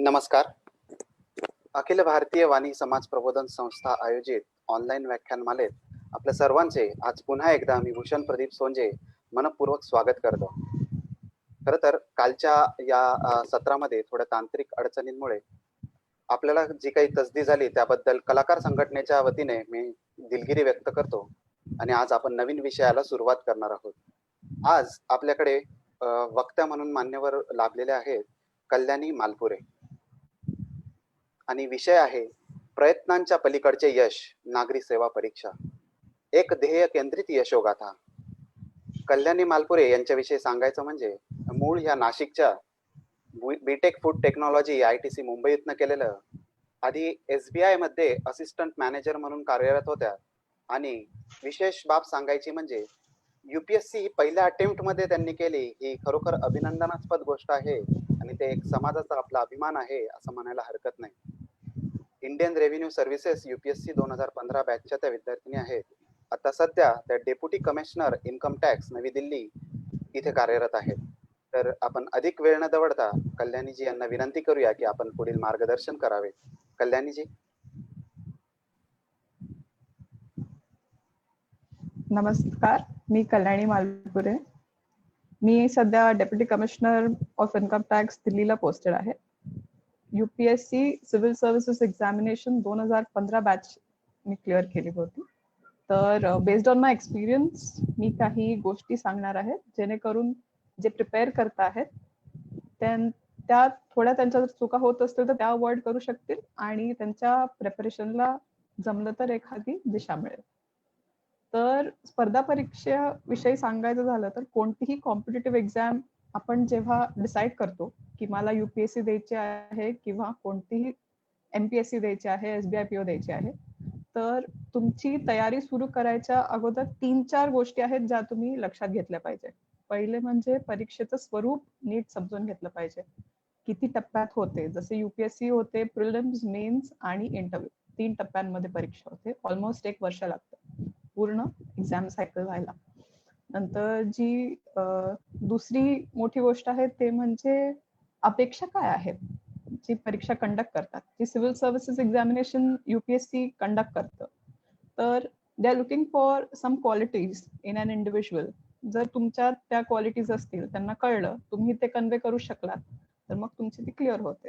नमस्कार. अखिल भारतीय वाणी समाज प्रबोधन संस्था आयोजित ऑनलाईन व्याख्यानमालेत आपल्या सर्वांचे आज पुन्हा एकदा मी भूषण प्रदीप सोंजे मनपूर्वक स्वागत करतो. खरं तर कालच्या या सत्रामध्ये थोड्या तांत्रिक अडचणींमुळे आपल्याला जी काही तसदी झाली त्याबद्दल कलाकार संघटनेच्या वतीने मी दिलगिरी व्यक्त करतो आणि आज आपण नवीन विषयाला सुरुवात करणार आहोत. आज आपल्याकडे वक्त्या म्हणून मान्यवर लाभलेले आहेत कल्याणी मालपुरे आणि विषय आहे प्रयत्नांच्या पलीकडचे यश, नागरी सेवा परीक्षा, एक ध्येय केंद्रित यशोगाथा. कल्याणी मालपुरे यांच्याविषयी सांगायचं म्हणजे मूळ ह्या नाशिकच्या बीटेक फूड टेक्नॉलॉजी ITC मुंबईतनं केलेलं, आधी SBI मध्ये असिस्टंट मॅनेजर म्हणून कार्यरत होत्या आणि विशेष बाब सांगायची म्हणजे UPSC ही पहिल्या अटेम्प्ट मध्ये त्यांनी केली, ही खरोखर अभिनंदनास्पद गोष्ट आहे आणि ते एक समाजाचा आपला अभिमान आहे असं म्हणायला हरकत नाही. इंडियन रेव्हेन्यू सर्व्हिसेस UPSC 2015 बॅचच्या त्या विद्यार्थिनी आहेत. आता सध्या त्या डेप्युटी कमिशनर इन्कम टॅक्स नवी दिल्ली इथे कार्यरत आहेत. तर आपण अधिक वेळ न दवडता कल्याणीजी यांना विनंती करूया की आपण पुढील मार्गदर्शन करावे. कल्याणीजी. नमस्कार, मी कल्याणी मालपुरे. मी सध्या deputy commissioner of income tax दिल्लीला पोस्टेड आहे. UPSC civil services examination 2015 batch मी क्लिअर केली होती. तर बेस्ड ऑन माय एक्सपिरियन्स मी काही गोष्टी सांगणार आहे जेणेकरून जे प्रिपेअर करत आहेत त्या थोड्या त्यांच्या चुका होत असतील तर त्या अवॉइड करू शकतील आणि त्यांच्या प्रिपरेशनला जमलं तर एखादी दिशा मिळेल. तर स्पर्धा परीक्षेविषयी सांगायचं झालं तर कोणतीही कॉम्पिटेटिव्ह एक्झाम आपण जेव्हा डिसाईड करतो की मला UPSC द्यायची आहे किंवा कोणतीही MPSC द्यायची आहे, SBI PO द्यायची आहे, तर तुमची तयारी सुरू करायच्या अगोदर 3-4 गोष्टी आहेत ज्या तुम्ही लक्षात घेतल्या पाहिजे. पहिले म्हणजे परीक्षेचं स्वरूप नीट समजून घेतलं पाहिजे. किती टप्प्यात होते, जसे UPSC होते प्रिलिम्स, मेन्स आणि इंटरव्ह्यू, 3 टप्प्यांमध्ये परीक्षा होते. ऑलमोस्ट 1 वर्ष लागतं पूर्ण एक्झाम सायकल व्हायला. नंतर जी दुसरी मोठी गोष्ट आहे ते म्हणजे अपेक्षा काय आहेत जी परीक्षा कंडक्ट करतात. जी civil services examination UPSC conduct करतं, तर they are looking for some qualities in an individual. जर तुमच्यात त्या क्वालिटीज असतील, त्यांना कळलं, तुम्ही ते कन्वे करू शकलात, तर मग तुमची ती क्लिअर होते.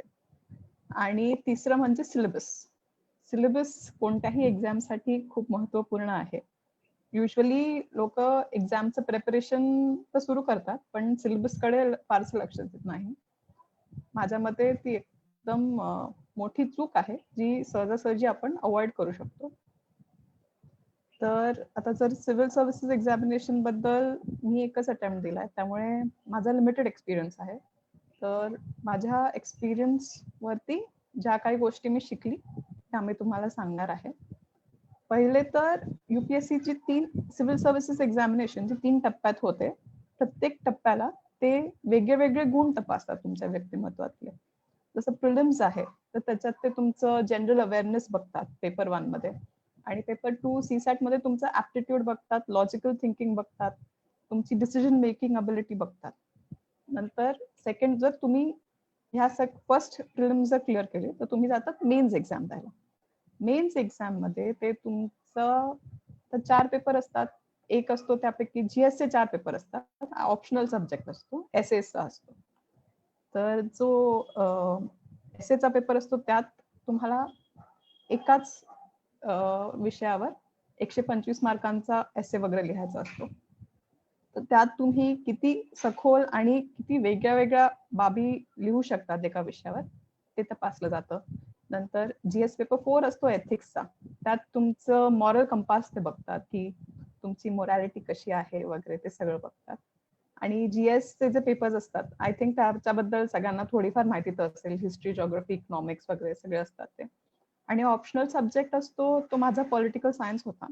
आणि तिसरं म्हणजे सिलेबस. सिलेबस कोणत्याही एक्झामसाठी खूप महत्वपूर्ण आहे. युजली लोक एक्झामचं प्रिपरेशन तर सुरू करतात पण सिलेबसकडे फारसं लक्ष देत नाही. माझ्या मते ती एकदम मोठी चूक आहे जी सहजासहजी आपण अवॉइड करू शकतो. तर आता जर सिव्हिल सर्व्हिसेस एक्झामिनेशन बद्दल मी एकच अटेम्प्ट दिलाय, त्यामुळे माझा लिमिटेड एक्सपिरियन्स आहे. तर माझ्या एक्सपिरियन्स वरती ज्या काही गोष्टी मी शिकली त्या मी तुम्हाला सांगणार आहे. पहिले तर UPSC ची सिव्हिल सर्व्हिसेस एक्झामिनेशन जी 3 टप्प्यात होते, प्रत्येक टप्प्याला ते वेगळे वेगळे गुण तपासतात तुमच्या व्यक्तिमत्वातले. जसं प्रिलिम्स आहे तर त्याच्यात ते तुमचं जनरल अवेअरनेस बघतात पेपर 1 मध्ये, आणि पेपर 2 CSAT मध्ये तुमचं ऍप्टिट्यूड बघतात, लॉजिकल थिंकिंग बघतात, तुमची डिसिजन मेकिंग अबिलिटी बघतात. नंतर सेकंड, जर तुम्ही ह्या फर्स्ट प्रिलिम्स जर क्लिअर केले तर तुम्ही जातात मेन्स एक्झाम द्यायला. मेन्स एक्झाम मध्ये ते तुमचं 4 पेपर असतात. एक असतो त्यापैकी GS चे 4 पेपर असतात, ऑप्शनल सब्जेक्ट असतो, SS चा असतो. तर जो essay चा पेपर असतो त्यात तुम्हाला एकाच विषयावर 125 मार्कांचा essay वगैरे लिहायचा असतो. तर त्यात तुम्ही किती सखोल आणि किती वेगळ्या वेगळ्या बाबी लिहू शकतात एका विषयावर ते तपासलं जातं. नंतर GS पेपर 4 असतो एथिक्सचा, त्यात तुमचं मॉरल कंपास ते बघतात की तुमची मोरॅलिटी कशी आहे वगैरे ते सगळं बघतात. आणि GS चे जे पेपर्स असतात, आय थिंक त्याच्याबद्दल सगळ्यांना थोडीफार माहिती तर असेल, हिस्ट्री, जिओग्राफी, इकॉनॉमिक्स वगैरे सगळे असतात ते. आणि ऑप्शनल सब्जेक्ट असतो तो माझा पॉलिटिकल सायन्स होता.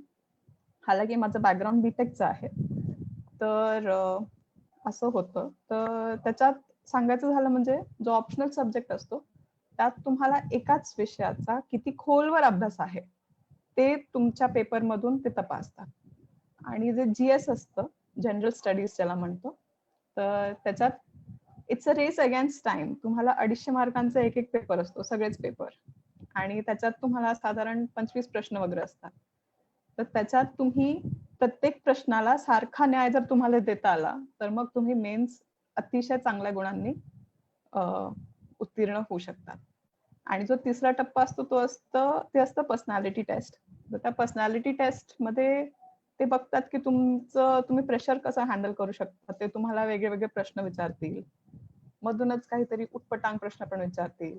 हालाकी माझं बॅकग्राऊंड बीटेकचं आहे. तर असं होतं. तर त्याच्यात सांगायचं झालं म्हणजे जो ऑप्शनल सब्जेक्ट असतो त्यात तुम्हाला एकाच विषयाचा किती खोलवर अभ्यास आहे ते तुमच्या पेपरमधून ते तपासतात. आणि जे GS असतं, जनरल स्टडीज ज्याला म्हणतो, तर त्याच्यात it's a race against time. तुम्हाला 250 मार्कांचा एक पेपर असतो, सगळेच पेपर, आणि त्याच्यात तुम्हाला साधारण 25 प्रश्न वगैरे असतात. तर त्याच्यात तुम्ही प्रत्येक प्रश्नाला सारखा न्याय जर तुम्हाला देता आला तर मग तुम्ही मेन्स अतिशय चांगल्या गुणांनी उत्तीर्ण होऊ शकतात. आणि जो तिसरा टप्पा असतो ते असतं पर्सनॅलिटी टेस्ट. तर त्या पर्सनॅलिटी टेस्ट मध्ये ते बघतात की तुम्ही प्रेशर कसं हँडल करू शकता. ते तुम्हाला वेगळे वेगळे प्रश्न विचारतील, मधूनच काहीतरी उटपटांग प्रश्न पण विचारतील.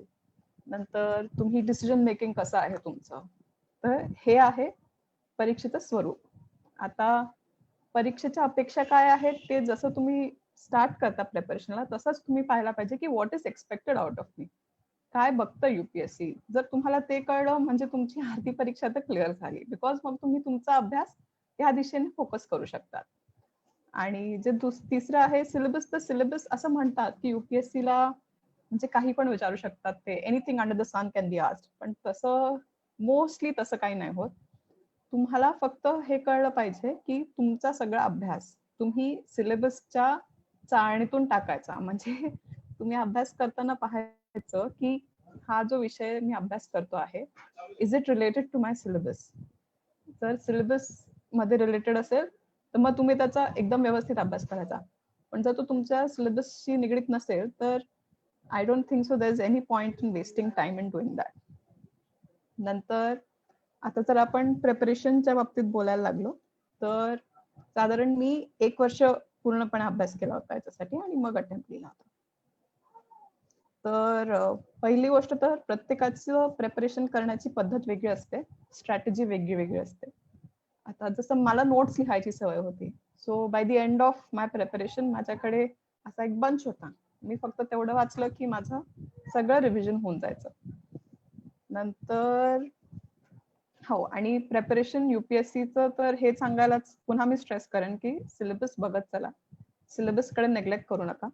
नंतर तुम्ही डिसिजन मेकिंग कसं आहे तुमचं. तर हे आहे परीक्षेचं स्वरूप. आता परीक्षेच्या अपेक्षा काय आहेत ते जसं तुम्ही स्टार्ट करता प्रिपरेशनला तसंच तुम्ही पाहायला पाहिजे की what is expected out of me. काय बघतं युपीएससी. जर तुम्हाला ते कळलं म्हणजे तुमची आरती परीक्षा तर क्लिअर झाली. बिकॉज मग तुम्ही तुमचा अभ्यास या दिशेने फोकस करू शकतात. आणि जे तिसरं आहे सिलेबस. तर सिलेबस असं म्हणतात की युपीएससीला म्हणजे काही पण विचारू शकतात ते, anything under the sun can be asked. पण तसं मोस्टली तसं काही नाही होत. तुम्हाला फक्त हे कळलं पाहिजे की तुमचा सगळा अभ्यास तुम्ही सिलेबसच्या चाळणीतून टाकायचा. म्हणजे तुम्ही अभ्यास करताना पाहायचं की हा जो विषय मी अभ्यास करतो आहे, is it related to my syllabus. जर सिलेबस मध्ये रिलेटेड असेल तर मग तुम्ही त्याचा एकदम व्यवस्थित अभ्यास करायचा. पण जर तो तुमच्या सिलेबसशी निगडीत नसेल तर I don't think so there is any point in wasting time in doing that. नंतर आता जर आपण प्रिपरेशनच्या बाबतीत बोलायला लागलो तर साधारण मी 1 वर्ष पूर्णपणे अभ्यास केला होता याच्यासाठी आणि मग अटेम्प्ट केला होता. तर पहिली गोष्ट तर प्रत्येकाचं प्रिपरेशन करण्याची पद्धत वेगळी असते, स्ट्रॅटेजी वेगळी वेगळी असते. आता जसं मला नोट्स लिहायची सवय होती, so by the end of my preparation माझ्याकडे असा एक बंच होता. मी फक्त तेवढं वाचलं की माझं सगळं रिव्हिजन होऊन जायचं. नंतर हो, आणि प्रिपरेशन युपीएससीचं तर हे सांगायलाच पुन्हा मी स्ट्रेस करेन की सिलेबस बघत चला. सिलेबसकडे नेग्लेक्ट करू नका.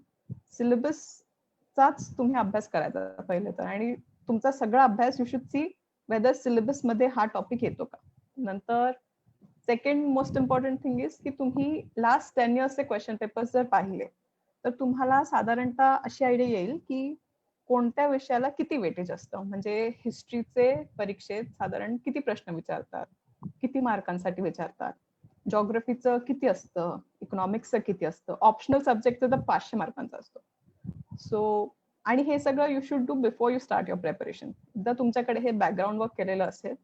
सिलेबसचाच तुम्ही अभ्यास करायचा पहिले तर, आणि तुमचा सगळा अभ्यास you should see whether syllabus मध्ये हा टॉपिक येतो का. नंतर second most important thing is की तुम्ही लास्ट 10 इयर्सचे क्वेश्चन पेपर्स जर पाहिले तर तुम्हाला साधारणतः अशी आयडिया येईल की कोणत्या विषयाला किती वेटेज असतं. म्हणजे हिस्ट्रीचे परीक्षेत साधारण किती प्रश्न विचारतात, किती मार्कांसाठी विचारतात, जॉग्रफीचं किती असतं, इकॉनॉमिक्सचं किती असतं, ऑप्शनल सब्जेक्टचं तर 500 मार्कांचा असतो. सो आणि हे सगळं you should do before you start your preparation. एकदा तुमच्याकडे हे बॅकग्राऊंड वर्क केलेलं असेल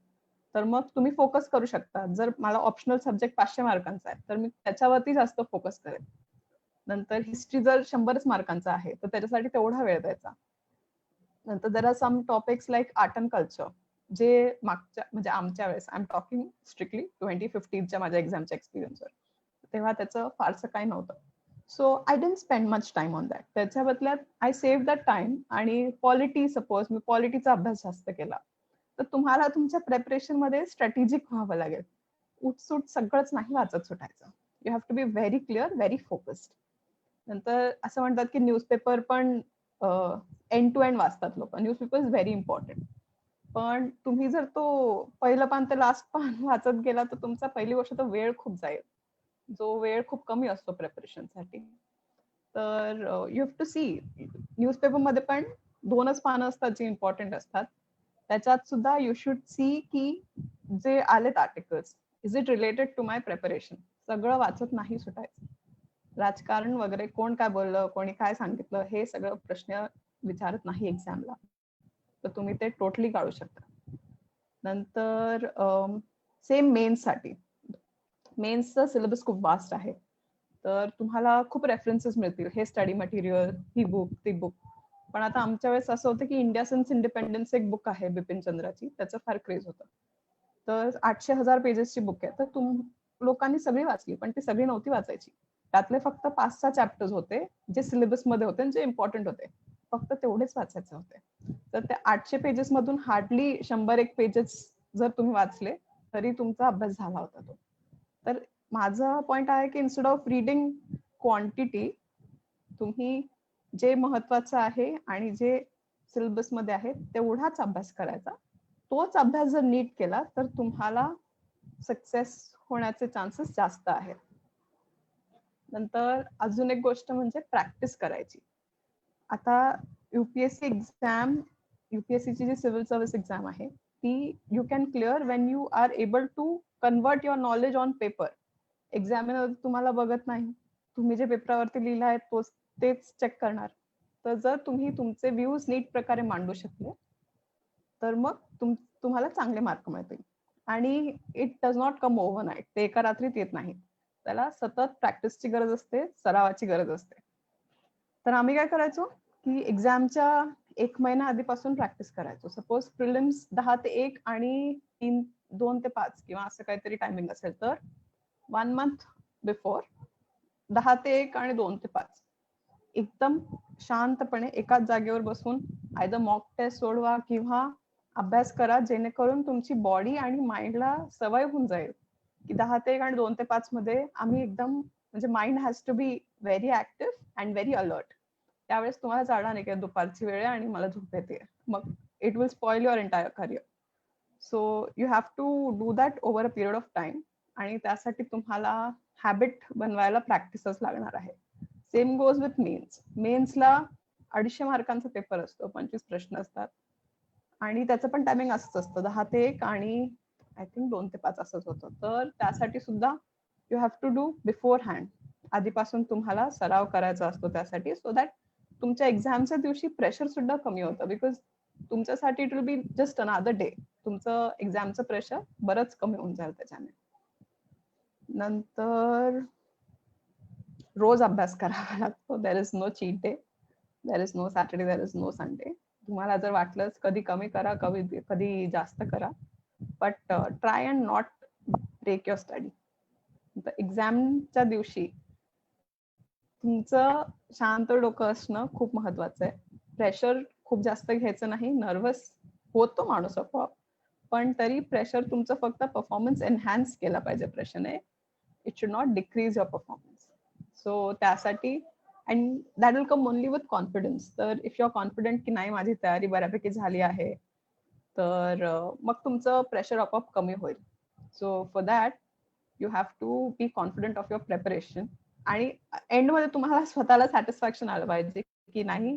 तर मग तुम्ही फोकस करू शकता. जर मला ऑप्शनल सब्जेक्ट 500 मार्कांचा आहे तर मी त्याच्यावरती जास्त फोकस करेन. नंतर हिस्ट्री जर 100च मार्कांचा आहे तर त्याच्यासाठी तेवढा वेळ द्यायचा. नंतर there are some topics like art and culture, जे मागच्या म्हणजे आमच्या वेळेस, आय एम टॉकिंग स्ट्रिक्टली 2015च्या माझ्या एक्झामच्या एक्सपिरियन्सवर, तेव्हा त्याचं फारसं काही नव्हतं. So I didn't spend much time on that. त्याच्या बदल्यात आय सेव्ह दॅट टाइम. आणि पॉलिटी, सपोज मी पॉलिटीचा अभ्यास जास्त केला तर तुम्हाला तुमच्या प्रिपरेशन मध्ये स्ट्रॅटेजिक व्हावं लागेल. उठसूट सगळंच नाही वाचत सुटायचं. You have to be very clear, very focused. नंतर असं म्हणतात की न्यूजपेपर पण एंड टू एंड वाचतात लोक. Newspaper is very important. पण तुम्ही जर तो पहिलं पान ते लास्ट पान वाचत गेला तर तुमचा पहिली गोष्ट तर वेळ खूप जाईल, जो वेळ खूप कमी असतो प्रिपरेशनसाठी. तर you have to see, newspaper मध्ये पण 2च पानं असतात जी इम्पॉर्टंट असतात. त्याच्यात सुद्धा यू शुड सी की जे आलेत articles, is it related to my preparation. सगळं वाचत नाही सुटायचं. राजकारण वगैरे कोण काय बोललं, कोणी काय सांगितलं, हे सगळं प्रश्न विचारत नाही एक्झामला. तर तुम्ही ते टोटली काढू शकता. नंतर सेम मेन्ससाठी, मेन्सचा सिलेबस खूप वास्ट आहे. तर तुम्हाला खूप रेफरन्सेस मिळतील, हे स्टडी मटेरियल, ही बुक, ती बुक. पण आता आमच्या वेळेस असं होतं की इंडिया सिन्स इंडिपेंडन्स एक बुक आहे बिपिन चंद्राची, त्याचं फार क्रेज होतं. तर 800,000 पेजेसची बुक आहे. तर लोकांनी सगळी वाचली, पण ती सगळी नव्हती वाचायची. त्यातले फक्त 5-6 चॅप्टर्स होते जे सिलेबस मध्ये होते, जे इम्पॉर्टंट होते, फक्त तेवढेच वाचायचे होते. तर त्या 800 पेजेस मधून हार्डली 100-1 पेजेस जर तुम्ही वाचले तरी तुमचा अभ्यास झाला होता तो. तर माझा पॉइंट आहे की इन्स्टेड ऑफ रिडिंग क्वांटिटी, तुम्ही जे महत्वाचं आहे आणि जे सिलेबस मध्ये आहे तेवढाच अभ्यास करायचा. तोच अभ्यास जर नीट केला तर तुम्हाला सक्सेस होण्याचे चान्सेस जास्त आहेत. नंतर अजून एक गोष्ट म्हणजे प्रॅक्टिस करायची. आता युपीएससी एक्झाम, युपीएससीची जी सिव्हिल सर्व्हिस एक्झाम आहे ती you can clear when you are able to convert your knowledge on paper. Examiner तुम्हाला बघत नाही, तुम्ही जे पेपरावरती लिहिलं आहे तोच तेच चेक करणार. तर जर तुम्ही तुमचे व्ह्यूज नीट प्रकारे मांडू शकले तर मग तुम्हाला चांगले मार्क मिळतील. आणि it does not come overnight, ते एका रात्रीत येत नाही. त्याला सतत प्रॅक्टिसची गरज असते, सरावाची गरज असते. तर आम्ही काय करायचो की एक्झामच्या 1 महिना आधीपासून प्रॅक्टिस करायचो. सपोज प्रिलिम्स 10 ते 1 आणि 2 ते 5 किंवा असं काहीतरी टायमिंग असेल तर 1 मंथ बिफोर 10 ते 1 आणि 2 ते 5 एकदम शांतपणे एकाच जागेवर बसून आयदर मॉक टेस्ट सोडवा किंवा अभ्यास करा, जेणेकरून तुमची बॉडी आणि माइंडला सवय होऊन जाईल की 10 ते 1 आणि 2 ते 5 मध्ये आम्ही एकदम म्हणजे mind has to be very active and very alert. त्यावेळेस तुम्हाला जाणार नाही की दुपारची वेळ आहे आणि मला झोप येते, मग it will spoil your entire career. So you have to do that over a period of time. आणि त्यासाठी तुम्हाला हॅबिट बनवायला प्रॅक्टिसच लागणार आहे. Same goes with mains. मेन्सला 250 मार्कांचा पेपर असतो, 25 प्रश्न असतात आणि त्याचं पण टायमिंग असंच असतं 10 ते 1 आणि आय थिंक 2 ते 5 असंच होतं. तर त्यासाठी सुद्धा you have to do beforehand. आधीपासून तुम्हाला सराव करायचा असतो त्यासाठी, सो दॅट तुमच्या एक्झामच्या दिवशी प्रेशर सुद्धा कमी होतं. बिकॉज तुमच्यासाठी it will be just another day. तुमचं एक्झामचं प्रेशर बरंच कमी होऊन जाईल त्याच्याने. नंतर रोज अभ्यास करावा लागतो. There is no cheat day, there is no Saturday, there is no Sunday. तुम्हाला जर वाटलंच कधी कमी करा, कधी जास्त करा, but try and not break your study. एक्झामच्या दिवशी तुमचं शांत डोकं असणं खूप महत्वाचं आहे. प्रेशर खूप जास्त घ्यायचं नाही. नर्वस होतो माणूस आपोआप, पण तरी प्रेशर तुमचं फक्त परफॉर्मन्स एनहान्स केला पाहिजे प्रेशरने. It should not decrease your performance. So त्यासाठी and that will come only with confidence. तर इफ यू आर कॉन्फिडंट की नाही माझी तयारी बऱ्यापैकी झाली आहे, तर मग तुमचं प्रेशर आपोआप कमी होईल. So for that you have to be confident of your preparation. आणि एंडमध्ये तुम्हाला स्वतःला सॅटिस्फॅक्शन आलं पाहिजे की नाही,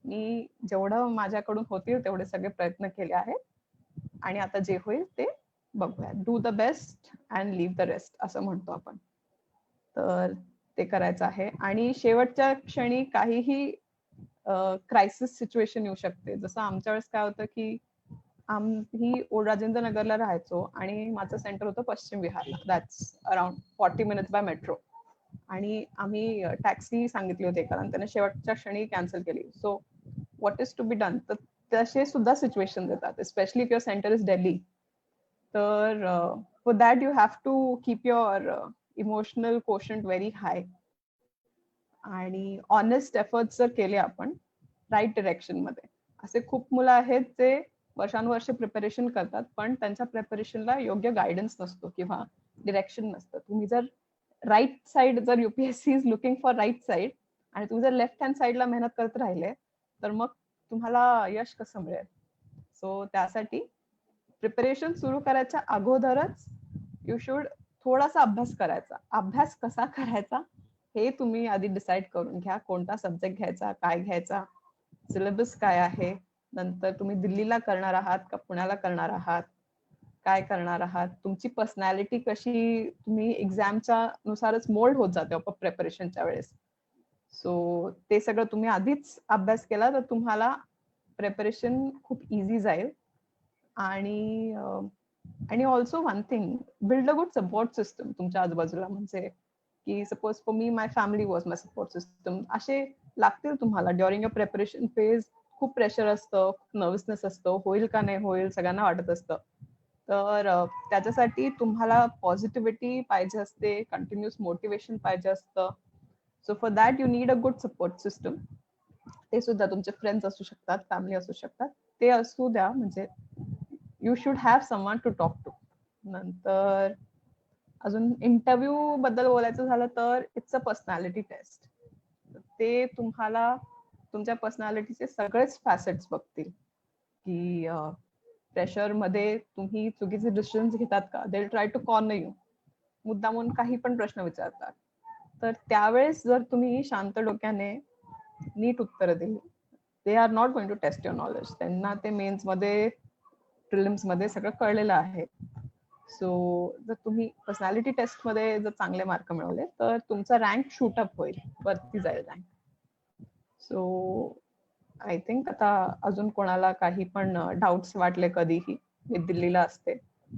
मी जेवढं माझ्याकडून होतील तेवढे सगळे प्रयत्न केले आहेत आणि आता जे होईल ते बघूया. Do the best and leave the rest असं म्हणतो आपण. तर ते करायचं आहे. आणि शेवटच्या क्षणी काहीही क्रायसिस सिच्युएशन येऊ शकते. जसं आमच्या वेळेस काय होतं की आम्ही राजेंद्र नगरला राहायचो आणि माझं सेंटर होतं पश्चिम विहारला. That's around 40 minutes by metro. आणि आम्ही टॅक्सी सांगितली होती एकाला, त्याने शेवटच्या क्षणी कॅन्सल केली. So what is to be done. तर तसे सुद्धा सिच्युएशन येतात, specially if your centre is Delhi. तर for that you have to keep your emotional quotient very high. आणि ऑनेस्ट एफर्ट्स जर केले आपण राईट डिरेक्शन मध्ये. असे खूप मुलं आहेत जे वर्षानुवर्षे प्रिपरेशन करतात, पण त्यांच्या प्रिपरेशनला योग्य गायडन्स नसतो किंवा डिरेक्शन नसतं. तुम्ही जर राईट साइड, जर UPSC is looking for right side आणि तुम्ही जर लेफ्ट हँड साइडला मेहनत करत राहिले तर मग तुम्हाला यश कसं मिळेल. सो त्यासाठी प्रिपरेशन सुरू करायच्या अगोदरच यू शुड थोडासा अभ्यास करायचा. अभ्यास कसा करायचा हे तुम्ही आधी डिसाईड करून घ्या. कोणता सब्जेक्ट घ्यायचा, काय घ्यायचा, सिलेबस काय आहे, नंतर तुम्ही दिल्लीला करणार आहात का पुण्याला करणार आहात, काय करणार आहात, तुमची पर्सनॅलिटी कशी, तुम्ही एक्झामच्या नुसारच मोल्ड होत जाते प्रिपरेशनच्या वेळेस. सो ते सगळं तुम्ही आधीच अभ्यास केला तर तुम्हाला प्रिपरेशन खूप इझी जाईल. आणि also one thing, build a good support system तुमच्या आजूबाजूला. म्हणजे की suppose for me my family was my support system. असे लागतील तुम्हाला ड्युरिंग अ प्रिपरेशन फेज. खूप प्रेशर असतं, खूप नर्वसनेस असतं, होईल का नाही होईल सगळ्यांना वाटत असतं. तर त्याच्यासाठी तुम्हाला पॉझिटिव्हिटी पाहिजे असते, कंटिन्युअस मोटिवेशन पाहिजे असतं. So for that you need a good support system. ते सुद्धा तुमचे फ्रेंड्स असू शकतात, फॅमिली असू शकतात, ते असू द्या. म्हणजे you should have someone to talk to. नंतर अजून इंटरव्ह्यू बद्दल बोलायचं झालं तर इट्स अ पर्सनॅलिटी टेस्ट. ते तुम्हाला तुमच्या पर्सनॅलिटीचे सगळेच फॅसेट्स बघतील की प्रेशर मध्ये तुम्ही चुकीचे डिसिजन्स घेतात का. They will try to corner you. मुद्दामून काही पण प्रश्न विचारतात. तर त्यावेळेस जर तुम्ही शांत डोक्याने नीट उत्तरं दिली, they are not going to test your knowledge. त्यांना ते मेन्स मध्ये, प्रिलिम्स मध्ये सगळं कळलेलं आहे. सो जर तुम्ही पर्सनॅलिटी टेस्ट मध्ये जर चांगले मार्क मिळवले तर तुमचा रँक शूटअप होईल, वरती जाईल रँक. सो आय थिंक आता अजून कोणाला काही पण डाऊट्स वाटले कधीही, मी दिल्लीला असते,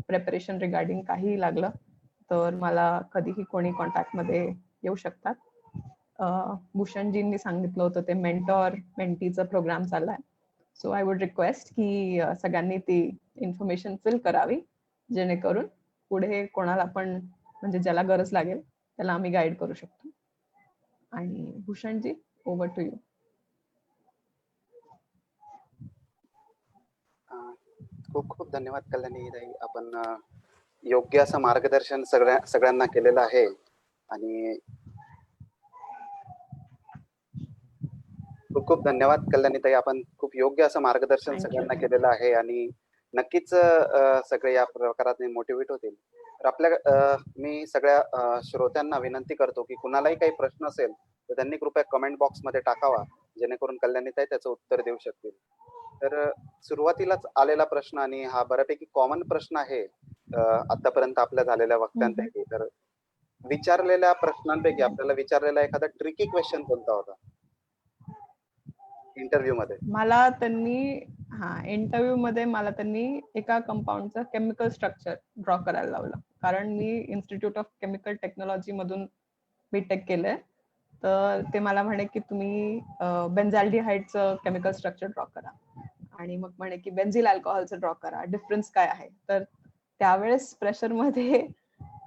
प्रिपरेशन रिगार्डिंग काहीही लागलं तर मला कधीही कोणी कॉन्टॅक्ट मध्ये येऊ शकतात. भूषणजींनी सांगितलं होतं ते मेंटॉर मेंटीचा प्रोग्राम चाललाय. सो आय वुड रिक्वेस्ट की सगळ्यांनी ती इन्फॉर्मेशन फिल करावी, जेणेकरून पुढे कोणाला पण म्हणजे ज्याला गरज लागेल त्याला आम्ही गाईड करू शकतो. आणि भूषणजी, ओव्हर टू यू. खूप खूप धन्यवाद कल्याणी ताई. आपण योग्य असं मार्गदर्शन सगळ्यांना केलेलं आहे. आणि खूप खूप धन्यवाद कल्याणी ताई. आपण खूप योग्य असं मार्गदर्शन सगळ्यांना केलेलं आहे आणि नक्कीच सगळे या प्रकारात मोटिवेट होतील. तर आपल्या मी सगळ्या श्रोत्यांना विनंती करतो की कुणालाही काही प्रश्न असेल तर त्यांनी कृपया कमेंट बॉक्स मध्ये टाकावा, जेणेकरून कल्याणी ताई त्याचं उत्तर देऊ शकतील. तर सुरुवातीलाच आलेला प्रश्न, आणि हा बऱ्यापैकी कॉमन प्रश्न आहे आतापर्यंत आपल्या झालेल्या वक्त्यांपैकी. तर विचारलेल्या प्रश्नांपैकी आपल्याला विचारलेला एखादा ट्रिकी क्वेश्चन कोणता होता इंटरव्ह्यू मध्ये? मला त्यांनी इंटरव्ह्यू मध्ये मला त्यांनी एका कंपाऊंडचं केमिकल स्ट्रक्चर ड्रॉ करायला लावलं, कारण मी इन्स्टिट्यूट ऑफ केमिकल टेक्नॉलॉजी मधून बीटेक केलंय. तर ते मला म्हणे की तुम्ही बेन्झाल्डिहाइडचं केमिकल स्ट्रक्चर ड्रॉ करा, आणि मग म्हणे की बेन्झिल अल्कोहॉलचं ड्रॉ करा, डिफरन्स काय आहे. तर त्यावेळेस प्रेशर मध्ये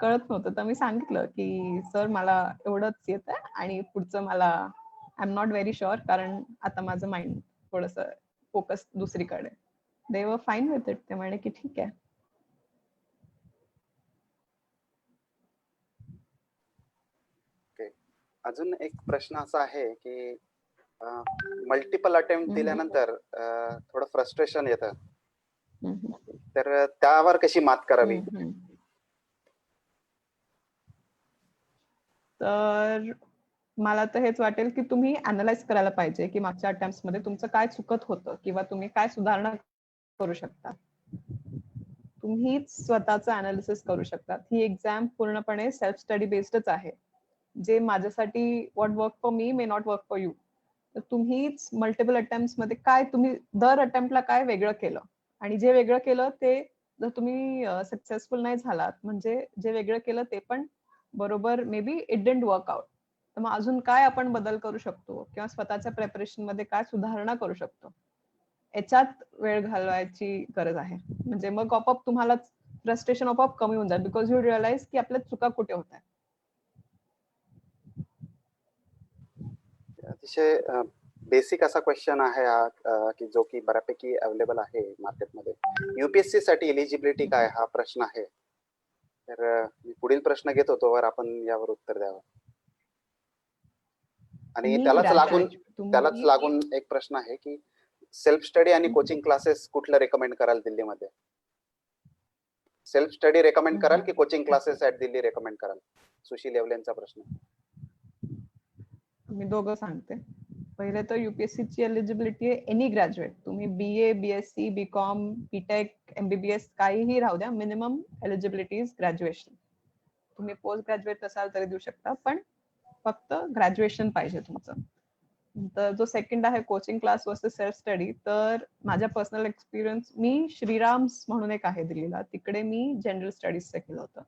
कळत नव्हतं, तर मी सांगितलं की सर मला एवढंच येत आहे आणि पुढचं मला I am not very sure, कारण आता माझं माइंड थोडस फोकस दुसरीकडे. दे वर फाईन विथ इट. ते म्हणे की ठीक आहे. अजून एक प्रश्न असा आहे की मल्टिपल अटेम्प्ट दिल्यानंतर थोडं फ्रस्ट्रेशन येतं, तर त्यावर कशी मात करावी? तर मला तर हेच वाटेल की तुम्ही अनालाइज करायला पाहिजे की मागच्या अटेम्प्ट्स मध्ये तुमचं काय चुकत होतं किंवा तुम्ही काय सुधारणा करू शकता. तुम्हीच स्वतःचं अनालिसिस करू शकता. ही एक्झाम पूर्णपणे सेल्फ स्टडी बेस्डच आहे. जे माझ्यासाठी what work for me may not work for you. तर तुम्हीच मल्टिपल अटेम्प्ट्स मध्ये काय तुम्ही दर अटेम्प्टला काय वेगळं केलं, आणि जे वेगळं केलं ते जर तुम्ही सक्सेसफुल नाही झालात, म्हणजे जे वेगळं केलं ते पण बरोबर may be it didn't work out, तर मग अजून काय आपण बदल करू शकतो किंवा स्वतःच्या प्रिपरेशन मध्ये काय सुधारणा करू शकतो, याच्यात वेळ घालवायची गरज आहे. म्हणजे मग आपोआप तुम्हाला फ्रस्ट्रेशन आपोआप कमी होऊन जाईल, बिकॉज यू रिअलाइज की आपल्या चुका कुठे होत आहेत. अतिशय बेसिक असा क्वेश्चन आहे हा, की जो की बऱ्यापैकी अवेलेबल आहे मार्केटमध्ये. युपीएससी साठी एलिजिबिलिटी काय, हा प्रश्न आहे. तर मी पुढील प्रश्न घेतो, तोवर आपण यावर उत्तर द्यावं. आणि त्यालाच लागून एक प्रश्न आहे की सेल्फ स्टडी आणि कोचिंग क्लासेस कुठलं रेकमेंड कराल दिल्लीमध्ये? सेल्फ स्टडी रेकमेंड कराल की coaching classes at Delhi recommend कराल? सुशील येवलेंचा प्रश्न. मी दोघं सांगते. पहिले तर युपीएससी ची एलिजिबिलिटी आहे एनी ग्रॅज्युएट. तुम्ही BA, BSc, BCom, BTech, MBBS काहीही राहू द्या, मिनिमम एलिजिबिलिटी इज ग्रॅज्युएशन. तुम्ही पोस्ट ग्रॅज्युएट असाल तरी देऊ शकता, पण फक्त ग्रॅज्युएशन पाहिजे तुमचं. तर जो सेकंड आहे coaching class versus self study, तर माझ्या पर्सनल एक्सपिरियन्स, मी श्रीराम्स म्हणून एक आहे दिल्लीला, तिकडे मी जनरल स्टडीजचं केलं होतं,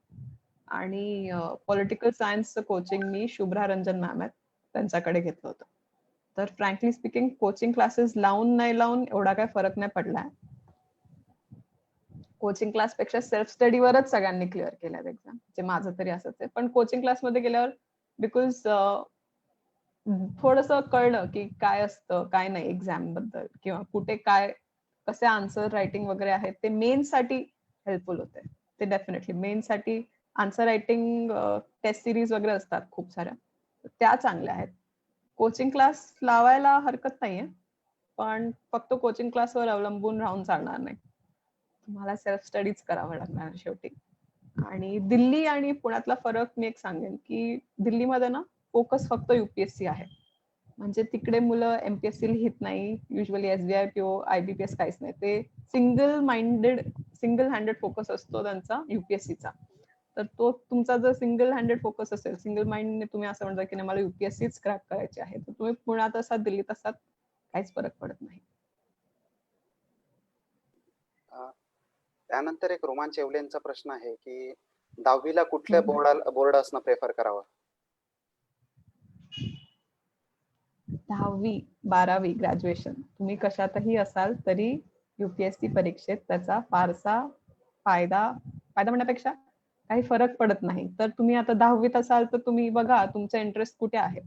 आणि पॉलिटिकल सायन्सचं कोचिंग मी शुभ्रा रंजन मॅम आहेत त्यांच्याकडे घेतलं होतं. तर फ्रँकली स्पीकिंग कोचिंग क्लासेस लावून नाही लावून एवढा काय फरक नाही पडलाय. कोचिंग क्लास पेक्षा सेल्फ स्टडीवरच सगळ्यांनी क्लिअर केल्यात एक्झाम, जे माझं तरी असंच आहे. पण कोचिंग क्लासमध्ये गेल्यावर बिकॉज थोडस कळलं की काय असतं काय नाही एक्झाम बद्दल, किंवा कुठे काय कसे आन्सर रायटिंग वगैरे आहेत, ते मेन साठी हेल्पफुल होते. ते डेफिनेटली मेन साठी आन्सर रायटिंग टेस्ट सिरीज वगैरे असतात खूप साऱ्या, त्या चांगल्या आहेत. कोचिंग क्लास लावायला हरकत नाहीये, पण फक्त कोचिंग क्लासवर अवलंबून राहून चालणार नाही. तुम्हाला सेल्फ स्टडीज करावं लागणार शेवटी. आणि दिल्ली आणि पुण्यातला फरक मी एक सांगेन की दिल्लीमध्ये ना फोकस फक्त युपीएससी आहे, म्हणजे तिकडे मुलं एमपीएससी लिहित नाही, युजली एसबीआय पीओ आयबीपीएस काहीच नाही, ते सिंगल हँडेड फोकस असतो त्यांचा युपीएससीचा. तर तो तुमचा जर सिंगल हँडेड फोकस असेल, सिंगल माइंडने तुम्ही असं म्हणता की नाही मला युपीएससीच क्रॅक करायची आहे, तर तुम्ही पुण्यात असाल दिल्लीत असाल काहीच फरक पडत नाही. त्यानंतर एक रोमान येवलेंचा प्रश्न आहे की 10वीला कुठल्या बोर्ड असणं प्रेफर करावं? 10वी 12वी ग्रॅज्युएशन तुम्ही कशातही असाल तरी युपीएससी परीक्षेत त्याचा फारसा फायदा म्हणण्यापेक्षा काही फरक पडत नाही. तर तुम्ही आता 10वीत असाल तर तुम्ही बघा तुमचा इंटरेस्ट कुठे आहे,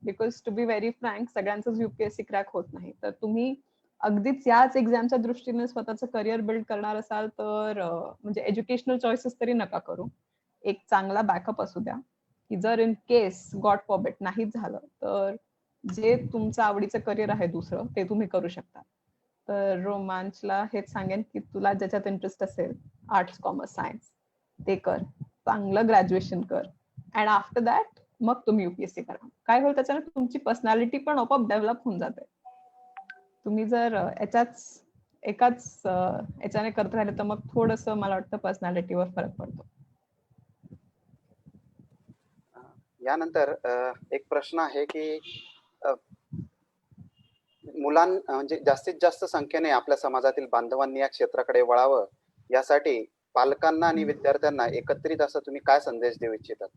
because to be very frank सगळ्यांचंच युपीएससी क्रॅक होत नाही. तर तुम्ही अगदीच याच एक्झामच्या दृष्टीने स्वतःचं करिअर बिल्ड करणार असाल तर म्हणजे एज्युकेशनल चॉईसेस तरी नका करू. एक चांगला बॅकअप असू द्या की जर इन केस गॉड फॉरबिड नाहीच झालं तर जे तुमचं आवडीचं करिअर आहे दुसरं ते तुम्ही करू शकता. तर रोमांचला हेच सांगेन की तुला ज्याच्यात इंटरेस्ट असेल, आर्ट्स कॉमर्स सायन्स, ते कर, चांगलं ग्रॅज्युएशन कर अँड आफ्टर दॅट मग तुम्ही युपीएससी करा. काय होईल त्याच्याने तुमची पर्सनॅलिटी पण आपोआप डेव्हलप होऊन जाते. तुम्ही जर एकाच याच्याने करत राहिले तर मग थोडंसं मला वाटतं पर्सनॅलिटीवर फरक पडतो. यानंतर एक प्रश्न आहे की म्हणजे जास्तीत जास्त संख्येने आपल्या समाजातील बांधवांनी या क्षेत्राकडे वळावं यासाठी पालकांना आणि विद्यार्थ्यांना एकत्रित असं तुम्ही काय संदेश देऊ इच्छितात?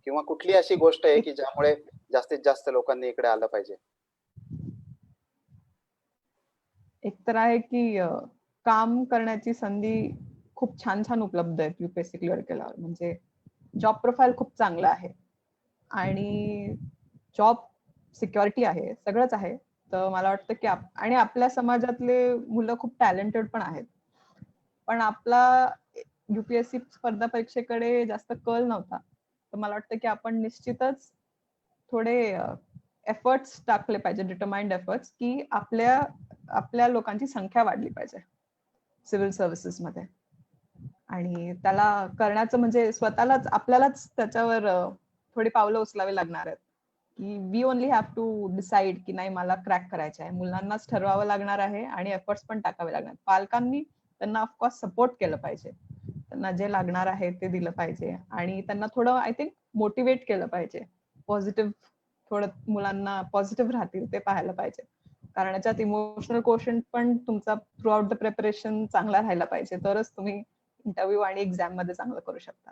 किंवा कुठली अशी गोष्ट आहे की ज्यामुळे जास्तीत जास्त लोकांनी इकडे आलं पाहिजे? एक तर आहे की काम करण्याची संधी खूप छान छान उपलब्ध आहेत युपीएससी क्लिअर केल्यावर. म्हणजे जॉब प्रोफाईल खूप चांगला आहे आणि जॉब सिक्युरिटी आहे, सगळंच आहे. तर मला वाटतं की आणि आपल्या समाजातले मुलं खूप टॅलेंटेड पण आहेत. पण आपला युपीएससी स्पर्धा परीक्षेकडे जास्त कल नव्हता. तर मला वाटतं की आपण निश्चितच थोडे एफर्ट्स टाकले पाहिजे, डिटरमाइंड एफर्ट्स, की आपल्या लोकांची संख्या वाढली पाहिजे सिव्हिल सर्व्हिसेस मध्ये. आणि त्याला करण्याचं म्हणजे आपल्यालाच त्याच्यावर थोडी पावलं उचलावी लागणार आहेत की we only have to decide की नाही मला क्रॅक करायचं आहे. मुलांनाच ठरवावं लागणार आहे आणि एफर्ट्स पण टाकावे लागणार. पालकांनी त्यांना ऑफकोर्स सपोर्ट केलं पाहिजे, त्यांना जे लागणार आहे ते दिलं पाहिजे आणि त्यांना थोडं आय थिंक मोटिवेट केलं पाहिजे. पॉझिटिव्ह, थोडं मुलांना पॉझिटिव्ह राहतील ते पाहायला पाहिजे. कारण याच्यात इमोशनल कोशंट पण तुमचा थ्रू आउट द प्रिपरेशन चांगला राहायला पाहिजे, तरच तुम्ही इंटरव्ह्यू आणि एक्झाम मध्ये चांगलं करू शकता.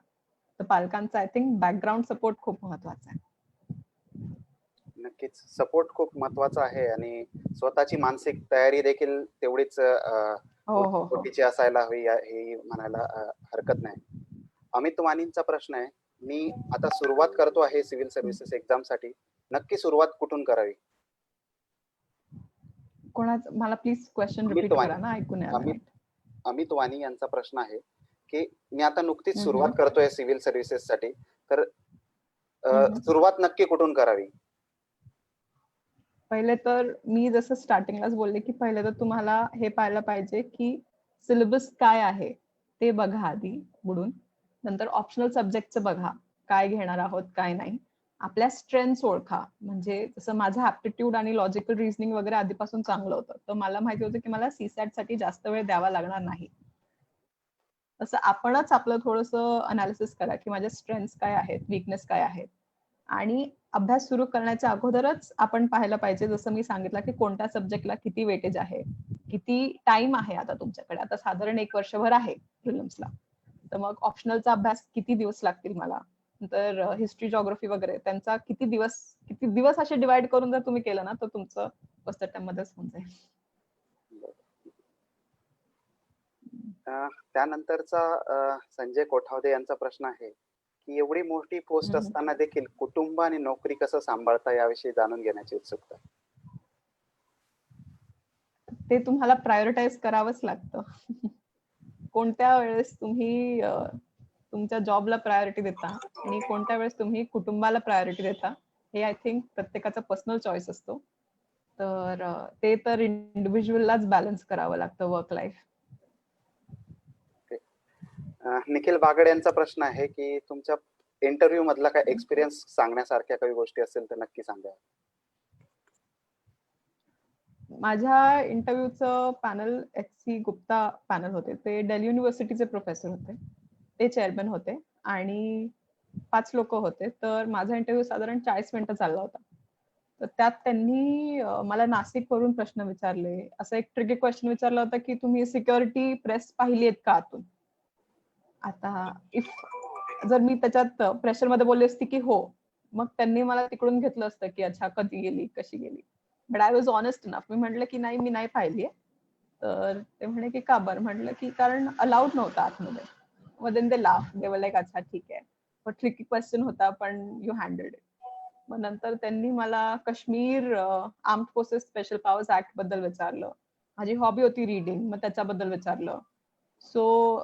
तर पालकांचा आय थिंक बॅकग्राऊंड सपोर्ट खूप महत्वाचा आहे. नक्कीच सपोर्ट खूप महत्वाचा आहे आणि स्वतःची मानसिक तयारी देखील तेवढीच गोष्टीची असायला हवी हे म्हणायला हरकत नाही. अमित वाणींचा प्रश्न आहे, मी आता सुरुवात करतो आहे सिव्हिल सर्व्हिसेस एक्झाम साठी, नक्की सुरुवात कुठून करावी? मला प्लीज क्वेश्चन रिपीट करा ना, ऐकून आलं. अमित वाणी यांचा प्रश्न आहे की मी आता नुकतीच सुरुवात करतोय सिव्हिल सर्व्हिसेस साठी, तर सुरुवात नक्की कुठून करावी? पहिले तर मी जसं स्टार्टिंगलाच बोलले की पहिले तर तुम्हाला हे पाहायला पाहिजे की सिलेबस काय आहे ते बघा आधी बुडून. नंतर ऑप्शनल सब्जेक्टचं बघा काय घेणार आहोत काय नाही. आपल्या स्ट्रेंथ्स ओळखा. म्हणजे जसं माझं ऍप्टिट्यूड आणि लॉजिकल रिझनिंग वगैरे आधीपासून चांगलं होतं, तर मला माहिती होतं की मला सीसॅट साठी जास्त वेळ द्यावा लागणार नाही. तसं आपणच आपलं थोडंसं अनालिसिस करा की माझ्या स्ट्रेंथ्स काय आहेत, वीकनेस काय आहेत. आणि अभ्यास सुरू करण्याच्या अगोदरच आपण पाहायला पाहिजे, जसं मी सांगितलं की कोणत्या सब्जेक्टला किती वेटेज आहे, किती टाइम आहे आता तुमच्याकडे. आता साधारण 1 वर्षभर आहे प्रिलिम्सला, तर मग ऑप्शनलचा अभ्यास किती दिवस लागतील मला, नंतर हिस्ट्री जॉग्राफी वगैरे त्यांचा किती दिवस असे डिवाइड करून जर तुम्ही केलं ना तर तुमचं फर्स्ट अटेम्प्ट मध्येच होऊन जाईल. त्यानंतरचा संजय कोठावदे यांचा प्रश्न आहे की एवढी मोठी पोस्ट असताना देखील कुटुंब आणि नोकरी कसं सांभाळता याविषयी जाणून घेण्याची उत्सुकता. ते तुम्हाला प्रायोरिटाइज करावंच लागतं. कोणत्या वेळेस तुम्ही तुमच्या जॉबला प्रायोरिटी देता आणि कोणत्या वेळेस तुम्ही कुटुंबाला प्रायोरिटी देता, हे आय थिंक प्रत्येकाचा पर्सनल चॉईस असतो. तर ते तर इंडिव्हिज्युअललाच बॅलन्स करावं लागतं वर्क लाईफ. निखिल बागड यांचा प्रश्न आहे की तुमच्या इंटरव्ह्यू मधला काय एक्सपिरियन्स सांगण्यासारख्या काही गोष्टी असतील तर नक्की सांगा. माझ्या इंटरव्ह्यूचं पॅनल HC गुप्ता पॅनल होते. ते दिल्ली युनिव्हर्सिटीचे प्रोफेसर होते. ते चेअरमन होते आणि 5 लोक होते. तर माझा इंटरव्ह्यू साधारण 40 मिनिटं चालला होता. तर त्यात त्यांनी मला नाशिकवरून प्रश्न विचारले. असा एक ट्रिकी क्वेश्चन विचारला होता की तुम्ही सिक्युरिटी प्रेस पाहिली आहेत का आतून? आता जर मी त्याच्यात प्रेशरमध्ये बोलली असती की हो, मग त्यांनी मला तिकडून घेतलं असतं की अच्छा कधी गेली, कशी गेली. But I was honest enough. मी म्हटलं की नाही, मी नाही पाहिली आहे. तर ते म्हणे की का बरं? म्हटलं की कारण अलाउड नव्हतं आतमध्ये. मग देन दे लाफ. दे वर लाईक अच्छा ठीक आहे. पण ट्रिकी क्वेश्चन होता पण यू हँडल्ड इट. मग नंतर त्यांनी मला Kashmir armed forces special powers act बद्दल विचारलं. माझी हॉबी होती रीडिंग, मग त्याच्याबद्दल विचारलं. सो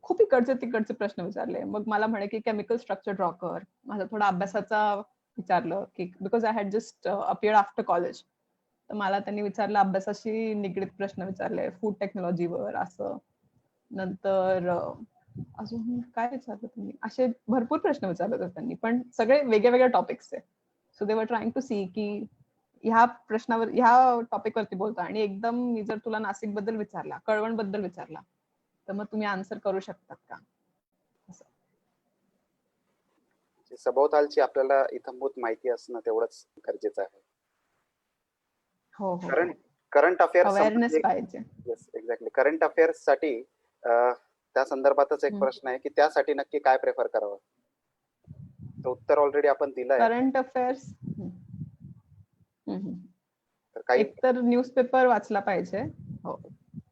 खूप इकडचे तिकडचे प्रश्न विचारले. मग मला म्हणे की केमिकल स्ट्रक्चर ड्रॉ कर. माझा थोडा अभ्यासाचा विचारलं की because I had just appeared after college. तर मला त्यांनी विचारलं अभ्यासाशी निगडीत प्रश्न विचारले, फूड टेक्नॉलॉजीवर असं. नंतर अजून काय विचारलं त्यांनी? असे भरपूर प्रश्न विचारले होते त्यांनी, पण सगळे वेगळ्या वेगळ्या टॉपिक्सचे. So they were trying to C की ह्या प्रश्नावर ह्या टॉपिक वरती बोलतो आणि एकदम मी जर तुला नाशिक बद्दल विचारला, कळवण बद्दल विचारला, तर मग तुम्ही आन्सर करू शकतात का? सभोवतालची आपल्याला इथंभूत माहिती असणं तेवढंच गरजेचं आहे. हो हो. करंट अफेअर्स अवेअरनेस पाहिजे. Yes exactly. करंट अफेअर्स साठी त्या संदर्भातच एक प्रश्न आहे की त्यासाठी नक्की काय प्रेफर करावं? तो उत्तर ऑलरेडी आपण दिलंय. करंट अफेअर्स तर काही एक तर न्यूजपेपर वाचला पाहिजे. हो,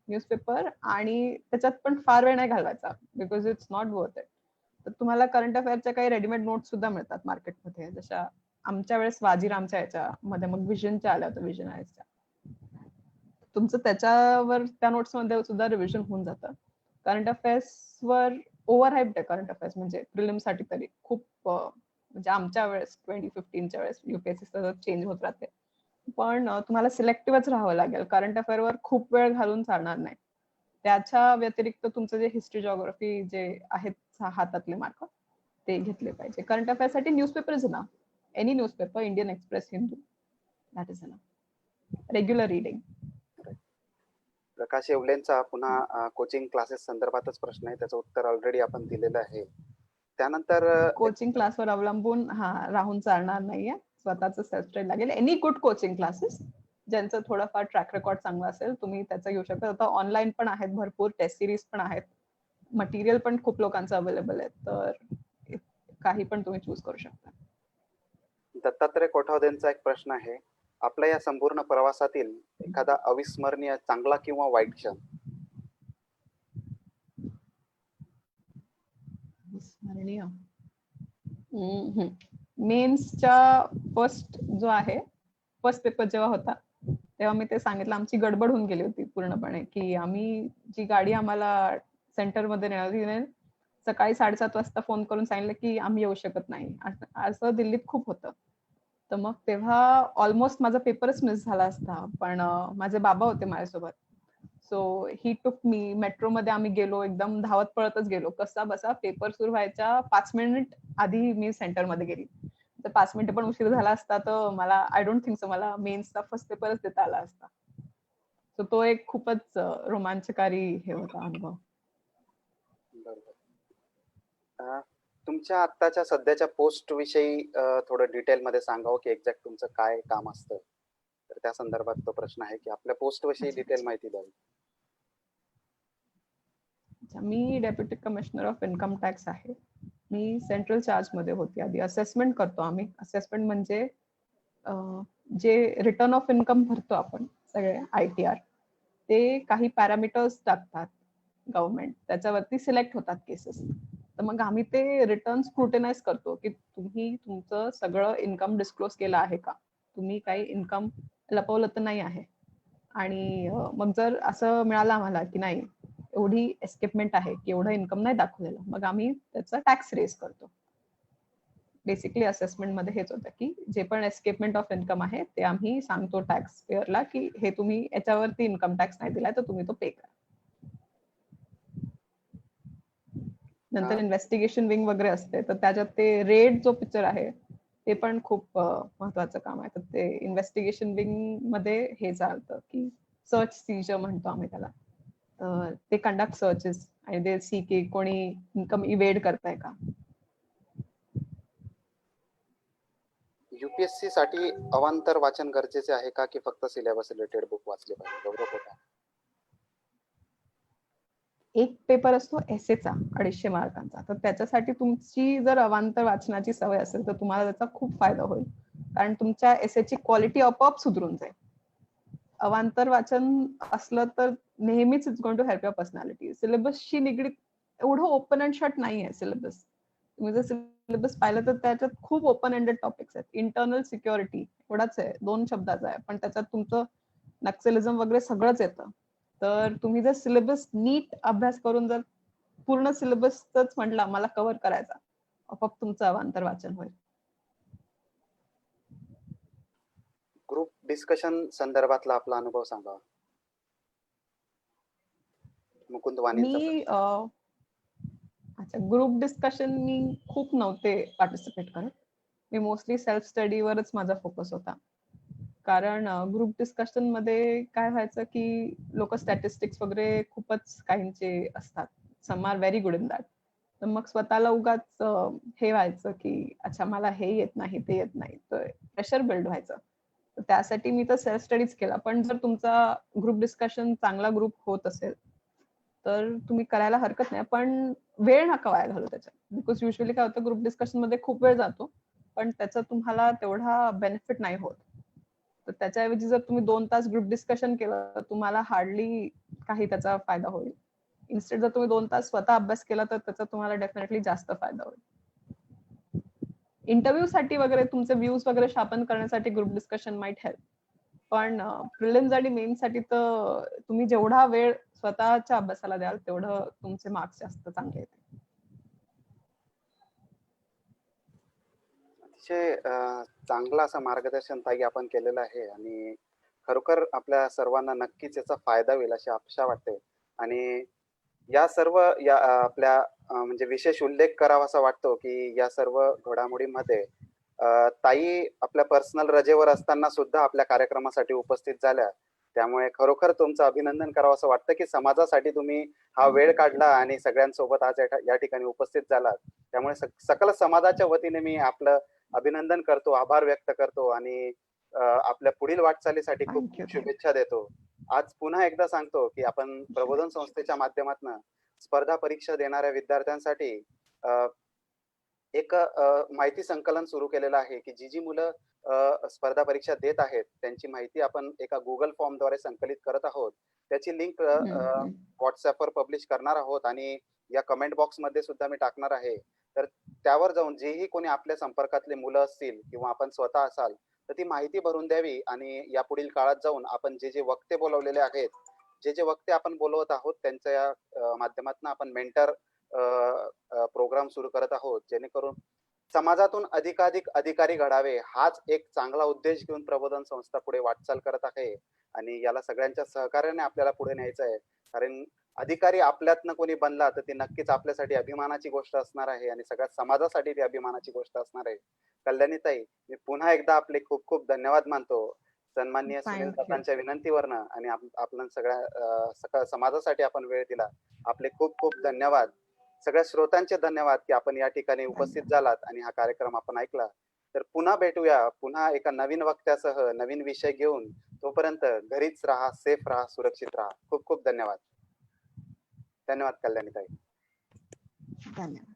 न्यूजपेपर. आणि त्याच्यात पण फार वेळ नाही घालवायचा because it's not worth it. तर तुम्हाला करंट अफेअरच्या काही रेडीमेड नोट्स सुद्धा मिळतात मार्केटमध्ये. जशा आमच्या वेळेस वाजीरामच्या याच्यामध्ये, मग विजनच्या आल्या होत्या, विजन आयसच्या. तुमचं त्याच्यावर त्या नोट्स मध्ये सुद्धा रिव्हिजन होऊन जातं. करंट अफेअर्सवर ओव्हर हाईप्ड आहे करंट अफेअर्स, म्हणजे प्रिलिम साठी तरी खूप. म्हणजे आमच्या वेळेस 2015च्या वेळेस युपीएससी सतत चेंज होत राहते. पण तुम्हाला सिलेक्टिव्हच राहावं लागेल. करंट अफेअरवर खूप वेळ घालून चालणार नाही. त्याच्या व्यतिरिक्त तुमचं जे हिस्ट्री, जिओग्राफी जे आहेत हातातले मार्क, ते घेतले पाहिजे. करंट अफेअरसाठी newspaper is enough. Any newspaper, Indian Express, Hindu, that is enough. Regular reading. Prakash येवलेंचा पुन्हा कोचिंग क्लासेस संदर्भातच प्रश्न आहे. त्याचं उत्तर ऑलरेडी आपण दिलेलं आहे. त्यानंतर कोचिंग क्लासवर अवलंबून राहून चालणार नाहीये. स्वतःच सेल्फ स्टडी लागेल. एनी गुड कोचिंग क्लासेस ज्यांचं थोडंफार ट्रॅक रेकॉर्ड चांगलं असेल, तुम्ही त्याचा घेऊ शकता. आता ऑनलाईन पण आहेत भरपूर, टेस्ट सिरीज पण आहेत, मटेरियल पण खूप लोकांचं अवेलेबल आहे. तर काही पण तुम्ही चूज करू शकता. दत्तात्रय कोठावदेंचा एक प्रश्न आहे. आपल्या या संपूर्ण प्रवासातील एखादा अविस्मरणीय चांगला किंवा वाईट क्षण? स्मरणीय मेन्सच्या फर्स्ट जो आहे, फर्स्ट पेपर जेव्हा होता तेव्हा मी ते सांगितलं, आमची गडबड होऊन गेली होती पूर्णपणे. की आम्ही जी गाडी आम्हाला सेंटरमध्ये नेणार, सकाळी 7:30 वाजता फोन करून सांगितलं की आम्ही येऊ शकत नाही. असं दिल्लीत खूप होतं. तर मग तेव्हा ऑलमोस्ट माझा पेपरच मिस झाला असता. पण माझे बाबा होते माझ्यासोबत. सो ही टुक मी. मेट्रोमध्ये आम्ही गेलो, एकदम धावत पळतच गेलो. कसा बसा पेपर सुरू व्हायच्या 5 मिनिट आधी मी सेंटरमध्ये गेली. तर 5 मिनिटं पण उशीर झाला असता तर मला, आय डोंट थिंक सो, मला मेन्सचा फर्स्ट पेपरच देता आला असता. सो तो एक खूपच रोमांचकारी हे होता अनुभव. बरोबर. तुमच्या आत्ताच्या सध्याच्या पोस्ट विषयी थोडं डिटेलमध्ये सांगावं की एक्झॅक्ट तुमचं काय काम असतं. तर त्या संदर्भात तो प्रश्न आहे की आपल्या पोस्ट विषयी डिटेल माहिती द्यावी. मी deputy commissioner of income tax आहे. मी सेंट्रल चार्ज मध्ये होती आधी. असेसमेंट करतो आम्ही. असेसमेंट म्हणजे जे रिटर्न ऑफ इन्कम भरतो आपण सगळे ITR, ते काही पॅरामीटर्स टाकतात गव्हर्नमेंट, त्याच्यावरती सिलेक्ट होतात केसेस. तर मग आम्ही ते रिटर्न स्क्रुटिनाइज करतो की तुम्ही तुमचं सगळं इन्कम डिस्क्लोज केलं आहे का, तुम्ही काही इन्कम लपवलं तर नाही आहे. आणि मग जर असं मिळालं आम्हाला की नाही, एवढी एस्केपमेंट आहे की एवढं इन्कम नाही दाखवलेलं, मग आम्ही त्याचा टॅक्स रेज करतो. बेसिकली असेसमेंट मध्ये हेच होतं की जे पण एस्केपमेंट ऑफ इन्कम आहे ते आम्ही सांगतो टॅक्स पेअरला की हे तुम्ही याच्यावरती इन्कम टॅक्स नाही दिलाय तर तुम्ही तो पे करा. नंतर हा. इन्व्हेस्टिगेशन विंग वगैरे असते, तर त्याच्यात ते रेड जो पिक्चर आहे ते पण खूप महत्वाचं काम आहे. तर ते इन्व्हेस्टिगेशन विंग मध्ये हे चालतं की सर्च सीजर म्हणतो आम्ही त्याला. ते कंडक्ट सर्चेस आणि ते सी की कोणी इन्कम इवेड करताय का. युपीएससी साठी अवांतर वाचन गरजेचे आहे का, की फक्त सिलेबस रिलेटेड बुक वाचले पाहिजे? गौरव होता. एक पेपर असतो एसेचा 250 मार्कांचा, तर त्याच्यासाठी तुमची जर अवांतर वाचनाची सवय असेल तर तुम्हाला त्याचा खूप फायदा होईल, कारण तुमच्या एसेची क्वालिटी आपोआप सुधरून जाईल. अवांतर वाचन असलं तर नेहमीच it's going to help your personality. सिलेबसशी निगडीत एवढं ओपन अँड शट नाहीये सिलेबस. तुम्ही जर सिलेबस पाहिलं तर त्याच्यात खूप ओपन एंडेड टॉपिक्स आहेत. इंटरनल सिक्युरिटी एवढाच आहे, 2 शब्दाचा आहे, पण त्याच्यात तुमचं नक्सलिझम वगैरे सगळंच येतं. तर तुम्ही जर सिलेबस नीट अभ्यास करून जर पूर्ण सिलेबसच म्हटलं मला कव्हर करायचा, आपोआप तुमचं अवांतर वाचन होईल. ग्रुप डिस्कशन संदर्भातला आपला अनुभव सांगा. मुकुंद वाणींचा मी प्रश्न. अच्छा, ग्रुप डिस्कशन मी खूप नव्हते पार्टिसिपेट करत. मी मोस्टली सेल्फ स्टडीवरच माझा फोकस होता. कारण ग्रुप डिस्कशन मध्ये काय व्हायचं की लोक स्टॅटिस्टिक्स वगैरे खूपच काहींचे असतात. Some are very good in that. तर मग स्वतःला उगाच हे व्हायचं की अच्छा मला हे येत नाही ते येत नाही, तर प्रेशर बिल्ड व्हायचं. तर त्यासाठी मी तर सेल्फ स्टडीज केला. पण जर तुमचा ग्रुप डिस्कशन चांगला ग्रुप होत असेल तर तुम्ही करायला हरकत नाही, पण वेळ नका वाया घालू त्याच्यात. बिकॉज युजली काय होतं, ग्रुप डिस्कशन मध्ये खूप वेळ जातो पण त्याचा तुम्हाला तेवढा बेनिफिट नाही होत. तर त्याच्याऐवजी जर तुम्ही 2 तास ग्रुप डिस्कशन केलं तर तुम्हाला हार्डली काही त्याचा फायदा होईल. इन्स्टेड जर तुम्ही 2 तास स्वतः अभ्यास केला तर त्याचा तुम्हाला डेफिनेटली जास्त फायदा होईल. इंटरव्ह्यू साठी वगैरे तुमचे व्ह्यूज वगैरे शार्पन करण्यासाठी ग्रुप डिस्कशन माइट हेल्प. पण प्रिलिम्स आणि मेन्स साठी तर तुम्ही जेवढा वेळ स्वतःच्या अभ्यासाला द्याल तेवढं तुमचे मार्क्स जास्त चांगले येतील. अतिशय चांगलं असं मार्गदर्शन ताई आपण केलेलं आहे आणि खरोखर आपल्या सर्वांना नक्कीच याचा फायदा होईल अशी आशा वाटते. आणि या सर्व आपल्या म्हणजे विशेष उल्लेख करावासा वाटतो की या सर्व घडामोडींमध्ये ताई आपल्या पर्सनल रजेवर असताना सुद्धा आपल्या कार्यक्रमासाठी उपस्थित झाल्या. त्यामुळे खरोखर तुमचं अभिनंदन करावंसं वाटतं की समाजासाठी तुम्ही हा वेळ थँक्यू. काढला आणि सगळ्यांसोबत आज या ठिकाणी उपस्थित झालात. त्यामुळे सकल समाजाच्या वतीने मी आपलं अभिनंदन करतो, आभार व्यक्त करतो आणि आपल्या पुढील वाटचालीसाठी खूप थँक्यू. खूप शुभेच्छा देतो. आज पुन्हा एकदा सांगतो की आपण प्रबोधन संस्थेच्या माध्यमातून स्पर्धा परीक्षा देणाऱ्या विद्यार्थ्यांसाठी एक माहिती संकलन सुरू केलेलं आहे की जी मुलं स्पर्धा परीक्षा देत आहेत त्यांची माहिती आपण एका Google फॉर्मद्वारे संकलित करत आहोत. त्याची लिंक WhatsAppवर पब्लिश करणार आहोत आणि या कमेंट बॉक्समध्ये सुद्धा मी टाकणार आहे. तर त्यावर जाऊन जेही कोणी आपल्या संपर्कातले मुलं असतील किंवा आपण स्वतः असाल तर ती माहिती भरून द्यावी आणि यापुढील काळात जाऊन आपण जे वक्ते बोलवलेले आहेत, जे वक्ते आपण बोलवत आहोत त्यांच्या या माध्यमातून आपण मेंटर प्रोग्राम सुरू करत आहोत, जेणेकरून समाजातून अधिकाधिक अधिकारी घडावे हाच एक चांगला उद्देश घेऊन प्रबोधन संस्था पुढे वाटचाल करत आहे आणि याला सगळ्यांच्या सहकार्याने आपल्याला पुढे न्यायचं आहे. कारण अधिकारी आपल्यातनं कोणी बनला तर ती नक्कीच आपल्यासाठी अभिमानाची गोष्ट असणार आहे आणि सगळ्या समाजासाठी ती अभिमानाची गोष्ट असणार आहे. कल्याणीताई, मी पुन्हा एकदा आपले खूप खूप धन्यवाद मानतो सन्माननीय सुनील थँक्यू. दादांच्या विनंतीवरनं आणि आपण सगळ्या सकल समाजासाठी आपण वेळ दिला. आपले खूप खूप धन्यवाद. सगळ्या श्रोत्यांचे धन्यवाद की आपण या ठिकाणी उपस्थित धन्यवाद. झालात आणि हा कार्यक्रम आपण ऐकला. तर पुन्हा भेटूया, पुन्हा एका नवीन वक्त्यासह नवीन विषय घेऊन. तोपर्यंत घरीच राहा, सेफ राहा, सुरक्षित राहा. खूप खूप धन्यवाद. धन्यवाद कल्याणीताई. धन्यवाद.